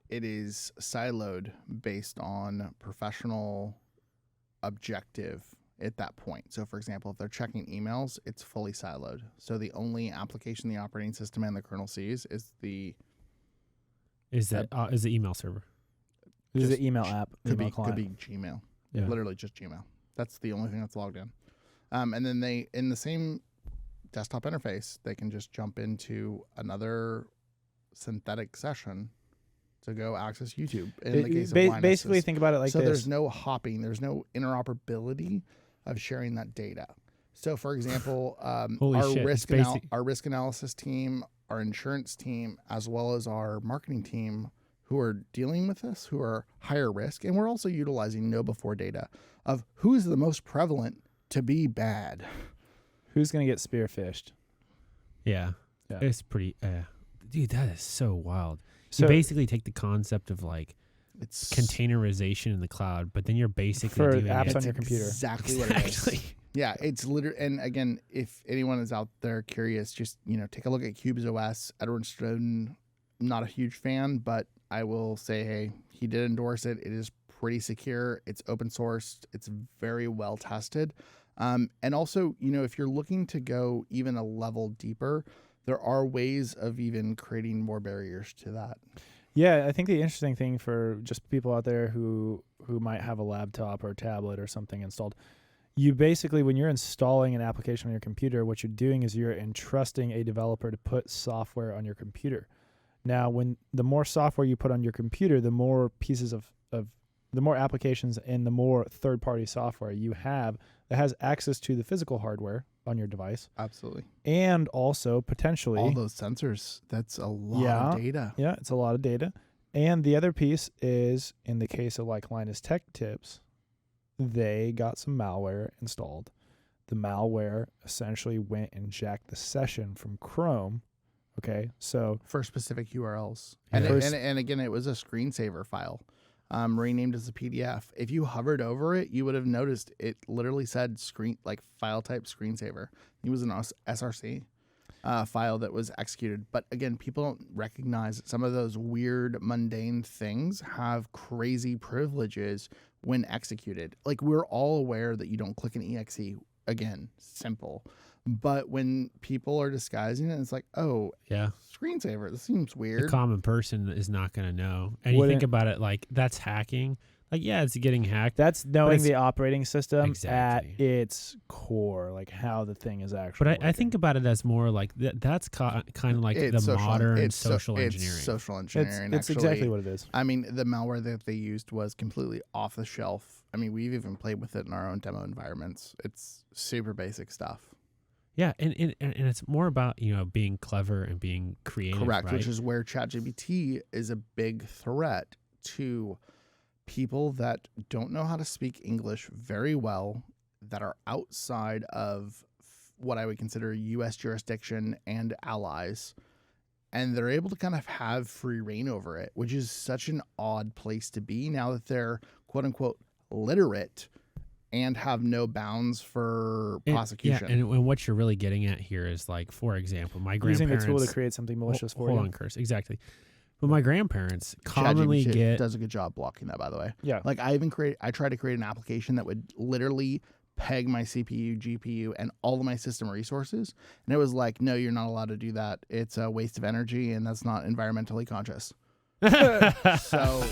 it is siloed based on professional objective at that point. So, for example, if they're checking emails, it's fully siloed. So the only application the operating system and the kernel sees is the email server. This is the email app. Could email be client. Gmail. Yeah. Literally just Gmail. That's the only thing that's logged in. And then they, in the same desktop interface, they can just jump into another synthetic session to go access YouTube. In the case of Linus, basically, think about it like so this. there's no hopping. There's no interoperability of sharing that data. So, for example, our risk analysis team, our insurance team, as well as our marketing team, who are dealing with this, who are higher risk, and we're also utilizing know before data of who's the most prevalent to be bad. Who's going to get spearfished? Yeah. It's pretty. Dude, that is so wild. So you basically take the concept of like it's containerization in the cloud, but then you're basically for doing apps it. on your computer. Exactly what it is. Yeah, it's literally, and again, if anyone is out there curious, just take a look at Cubes OS. Edward Snowden, not a huge fan, but I will say, hey, he did endorse it. It is pretty secure. It's open sourced. It's very well tested. And also, if you're looking to go even a level deeper, there are ways of even creating more barriers to that. Yeah, I think the interesting thing for just people out there who might have a laptop or a tablet or something installed, you basically, when you're installing an application on your computer, what you're doing is you're entrusting a developer to put software on your computer. Now, the more software you put on your computer, the more pieces of the more applications and the more third-party software you have that has access to the physical hardware on your device. Absolutely. And also potentially all those sensors. That's a lot of data. Yeah, it's a lot of data. And the other piece is, in the case of like Linus Tech Tips, they got some malware installed. The malware essentially went and jacked the session from Chrome. Okay, so for specific URLs. Yeah. And again, it was a screensaver file. Renamed as a PDF. If you hovered over it, you would have noticed it literally said file type screensaver. It was an SRC file that was executed. But again, people don't recognize that some of those weird, mundane things have crazy privileges when executed. Like, we're all aware that you don't click an exe. Again, simple. But when people are disguising it, it's like, oh, yeah, screensaver. This seems weird. The common person is not going to know. And you think about it, like, that's hacking. Like, yeah, it's getting hacked. That's knowing the operating system at Exactly. its core, like how the thing is actually But I think about it as more like that's kind of like It's the modern social engineering. It's social engineering. It's exactly what it is. I mean, the malware that they used was completely off the shelf. I mean, we've even played with it in our own demo environments. It's super basic stuff. Yeah, and it's more about, being clever and being creative. Correct, right? which is where ChatGPT is a big threat to people that don't know how to speak English very well, that are outside of what I would consider U.S. jurisdiction and allies, and they're able to kind of have free reign over it, which is such an odd place to be now that they're quote-unquote literate and have no bounds for prosecution. Yeah, and what you're really getting at here is, like, for example, my grandparents... Using the tool to create something malicious for you. Hold on, Curse. Exactly. But my grandparents commonly does a good job blocking that, by the way. Yeah. Like, I tried to create an application that would literally peg my CPU, GPU, and all of my system resources. And it was like, no, you're not allowed to do that. It's a waste of energy, and that's not environmentally conscious. So